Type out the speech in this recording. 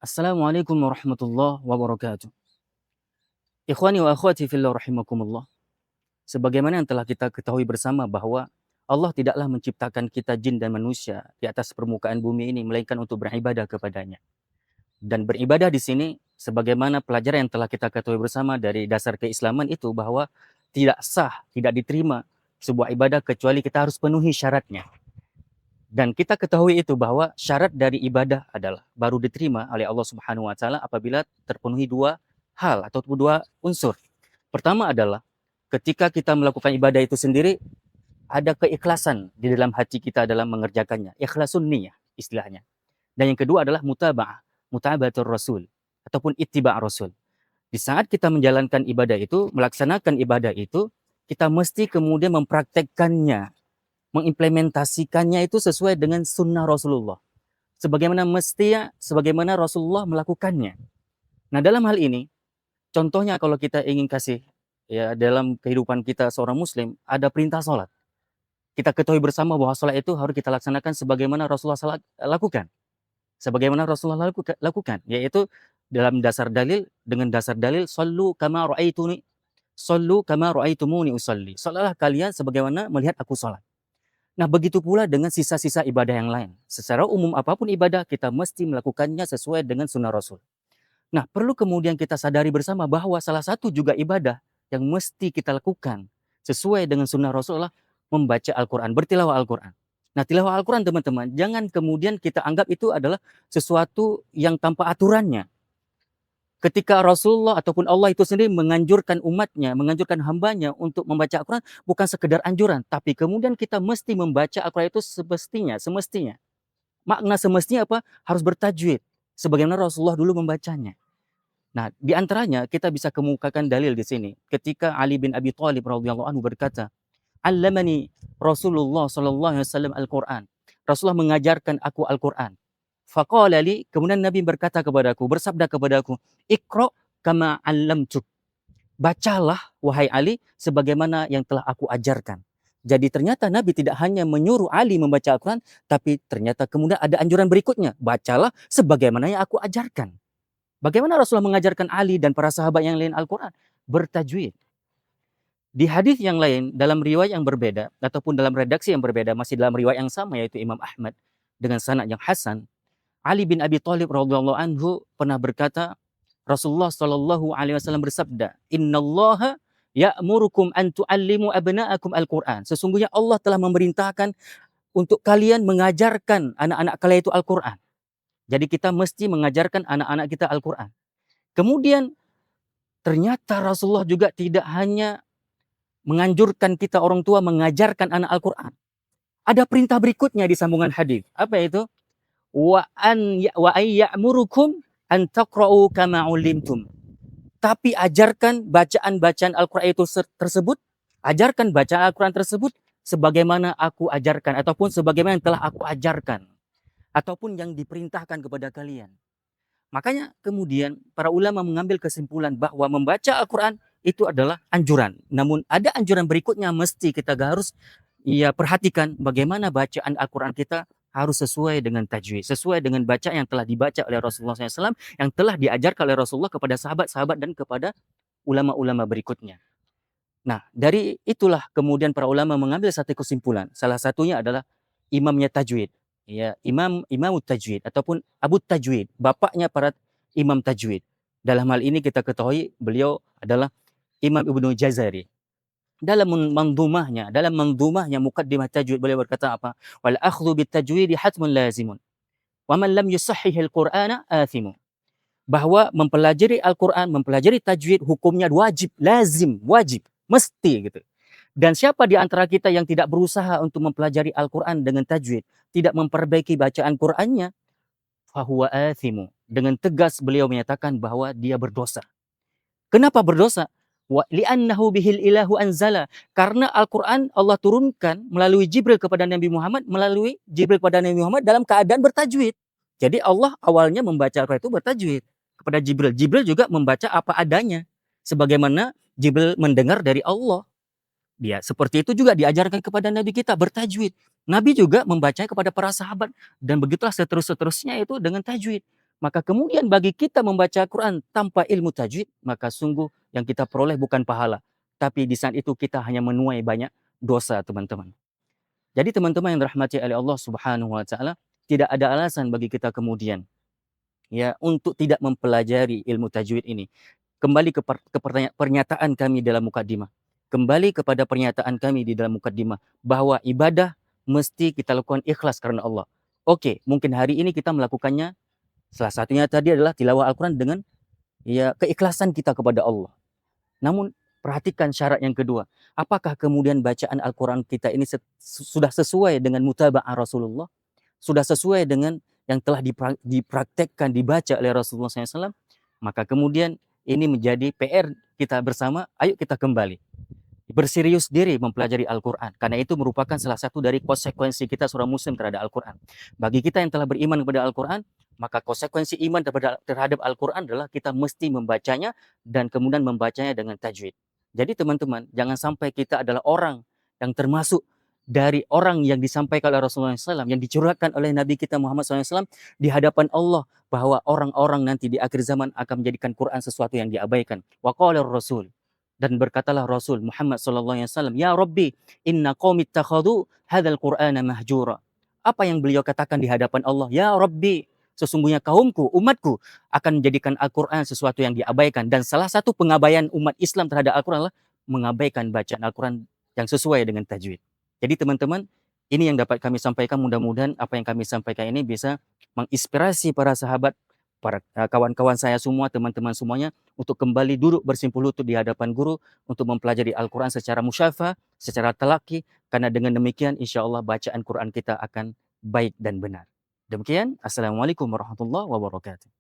Assalamualaikum warahmatullahi wabarakatuh. Ikhwani wa akhwati fillah rahimakumullah. Sebagaimana yang telah kita ketahui bersama bahwa Allah tidaklah menciptakan kita jin dan manusia di atas permukaan bumi ini melainkan untuk beribadah kepadanya. Dan beribadah di sini sebagaimana pelajaran yang telah kita ketahui bersama dari dasar keislaman itu bahwa tidak sah, tidak diterima sebuah ibadah kecuali kita harus penuhi syaratnya. Dan kita ketahui itu bahwa syarat dari ibadah adalah baru diterima oleh Allah Subhanahu wa taala apabila terpenuhi dua hal atau dua unsur. Pertama adalah ketika kita melakukan ibadah itu sendiri ada keikhlasan di dalam hati kita dalam mengerjakannya, ikhlasun niyah istilahnya. Dan yang kedua adalah mutaba'ah, mutaba'atur rasul ataupun ittiba' rasul. Di saat kita menjalankan ibadah itu, melaksanakan ibadah itu, kita mesti kemudian mempraktekkannya, mengimplementasikannya itu sesuai dengan sunnah Rasulullah. Sebagaimana mestinya, sebagaimana Rasulullah melakukannya. Nah, dalam hal ini, contohnya kalau kita ingin kasih ya dalam kehidupan kita seorang muslim ada perintah sholat. Kita ketahui bersama bahwa sholat itu harus kita laksanakan sebagaimana Rasulullah lakukan. Sebagaimana Rasulullah lakukan, yaitu dalam dasar dalil dengan dasar dalil sallu kama ra'aitumuni usalli. Salatlah kalian sebagaimana melihat aku sholat. Nah, begitu pula dengan sisa-sisa ibadah yang lain. Secara umum apapun ibadah, kita mesti melakukannya sesuai dengan sunnah Rasul. Nah, perlu kemudian kita sadari bersama bahwa salah satu juga ibadah yang mesti kita lakukan sesuai dengan sunnah Rasul adalah membaca Al-Quran, bertilawah Al-Quran. Nah, tilawah Al-Quran teman-teman, jangan kemudian kita anggap itu adalah sesuatu yang tanpa aturannya. Ketika Rasulullah ataupun Allah itu sendiri menganjurkan umatnya, menganjurkan hambanya untuk membaca Al-Quran, bukan sekedar anjuran, tapi kemudian kita mesti membaca Al-Quran itu semestinya. Makna semestinya apa? Harus bertajwid, sebagaimana Rasulullah dulu membacanya. Nah, di antaranya kita bisa kemukakan dalil di sini. Ketika Ali bin Abi Thalib radhiyallahu anhu berkata, "Allamani Rasulullah sallallahu alaihi wasallam Al-Quran." Rasulullah mengajarkan aku Al-Quran. Faqala li, kemudian Nabi berkata kepadaku, bersabda kepadaku, "Iqra kama 'allamtuk." Bacalah wahai Ali sebagaimana yang telah aku ajarkan. Jadi ternyata Nabi tidak hanya menyuruh Ali membaca Al-Quran, tapi ternyata kemudian ada anjuran berikutnya, bacalah sebagaimana yang aku ajarkan. Bagaimana Rasulullah mengajarkan Ali dan para sahabat yang lain Al-Quran? Bertajwid. Di hadis yang lain, dalam riwayat yang berbeda, ataupun dalam redaksi yang berbeda, masih dalam riwayat yang sama, yaitu Imam Ahmad, dengan sanad yang hasan, Ali bin Abi Thalib radhiyallahu anhu pernah berkata, Rasulullah Shallallahu alaihi wasallam bersabda, "Innallaha ya'murukum an tu'allimu abna'akum Al-Qur'an." Sesungguhnya Allah telah memerintahkan untuk kalian mengajarkan anak-anak kalian itu Al-Qur'an. Jadi kita mesti mengajarkan anak-anak kita Al-Qur'an. Kemudian ternyata Rasulullah juga tidak hanya menganjurkan kita orang tua mengajarkan anak Al-Qur'an. Ada perintah berikutnya di sambungan hadis. Apa itu? Wa ya'murukum an taqra'u kama 'ullimtum. Tapi ajarkan bacaan-bacaan Al-Qur'an itu tersebut, ajarkan bacaan Al-Qur'an tersebut sebagaimana aku ajarkan ataupun sebagaimana yang telah aku ajarkan ataupun yang diperintahkan kepada kalian. Makanya kemudian para ulama mengambil kesimpulan bahwa membaca Al-Quran itu adalah anjuran. Namun ada anjuran berikutnya mesti kita harus perhatikan bagaimana bacaan Al-Quran kita harus sesuai dengan tajwid, sesuai dengan bacaan yang telah dibaca oleh Rasulullah SAW, yang telah diajarkan oleh Rasulullah kepada sahabat-sahabat dan kepada ulama-ulama berikutnya. Nah, dari itulah kemudian para ulama mengambil satu kesimpulan. Salah satunya adalah imamnya tajwid. Ya, Imam Tajwid ataupun Abu Tajwid, bapaknya para imam tajwid. Dalam hal ini kita ketahui beliau adalah Imam Ibnu Jazari. Dalam mandhumahnya Muqaddimah Tajwid beliau berkata apa? Wal akhdhu bit tajwid hatmun lazimun. Wa man lam yusahhihil Qur'ana athimu. Bahwa mempelajari Al-Qur'an, mempelajari tajwid hukumnya wajib, lazim, wajib, mesti gitu. Dan siapa di antara kita yang tidak berusaha untuk mempelajari Al-Quran dengan tajwid, tidak memperbaiki bacaan Qurannya, fahuwa athimu. Dengan tegas beliau menyatakan bahwa dia berdosa. Kenapa berdosa? Li'annahu bihil ilahu anzala. Karena Al-Quran Allah turunkan melalui Jibril kepada Nabi Muhammad, dalam keadaan bertajwid. Jadi Allah awalnya membaca Al-Quran itu bertajwid kepada Jibril. Jibril juga membaca apa adanya. Sebagaimana Jibril mendengar dari Allah. Dia seperti itu juga diajarkan kepada Nabi kita bertajwid. Nabi juga membacanya kepada para sahabat dan begitulah seterusnya itu dengan tajwid. Maka kemudian bagi kita membaca Quran tanpa ilmu tajwid, maka sungguh yang kita peroleh bukan pahala. Tapi di saat itu kita hanya menuai banyak dosa, teman-teman. Jadi teman-teman yang dirahmati oleh Allah Subhanahu wa taala, tidak ada alasan bagi kita kemudian ya untuk tidak mempelajari ilmu tajwid ini. Kembali ke pernyataan kami dalam mukadimah. Kembali kepada pernyataan kami di dalam mukadimah bahwa ibadah mesti kita lakukan ikhlas karena Allah. Oke, mungkin hari ini kita melakukannya salah satunya tadi adalah tilawah Al-Quran dengan ya keikhlasan kita kepada Allah. Namun perhatikan syarat yang kedua. Apakah kemudian bacaan Al-Quran kita ini sudah sesuai dengan mutaba'ah Rasulullah? Sudah sesuai dengan yang telah dipraktekkan, dibaca oleh Rasulullah SAW? Maka kemudian ini menjadi PR kita bersama, ayo kita kembali. Berserius diri mempelajari Al-Quran. Karena itu merupakan salah satu dari konsekuensi kita seorang muslim terhadap Al-Quran. Bagi kita yang telah beriman kepada Al-Quran, maka konsekuensi iman terhadap Al-Quran adalah kita mesti membacanya dan kemudian membacanya dengan tajwid. Jadi teman-teman, jangan sampai kita adalah orang yang termasuk dari orang yang disampaikan oleh Rasulullah SAW, yang dicurahkan oleh Nabi kita Muhammad SAW di hadapan Allah, bahwa orang-orang nanti di akhir zaman akan menjadikan Quran sesuatu yang diabaikan. Wa qala Rasul, dan berkatalah Rasul Muhammad SAW, Ya Rabbi, inna qaumi ittakhadhu hadzal Qur'ana mahjura. Apa yang beliau katakan di hadapan Allah? Ya Rabbi, sesungguhnya kaumku, umatku akan menjadikan Al-Quran sesuatu yang diabaikan. Dan salah satu pengabaian umat Islam terhadap Al-Quran adalah mengabaikan bacaan Al-Quran yang sesuai dengan tajwid. Jadi teman-teman, ini yang dapat kami sampaikan. Mudah-mudahan apa yang kami sampaikan ini bisa menginspirasi para sahabat, para kawan-kawan saya semua, teman-teman semuanya, untuk kembali duduk bersimpul lutut di hadapan guru untuk mempelajari Al-Quran secara musyafah, secara talaki, karena dengan demikian insya Allah bacaan Quran kita akan baik dan benar. Demikian, Assalamualaikum warahmatullahi wabarakatuh.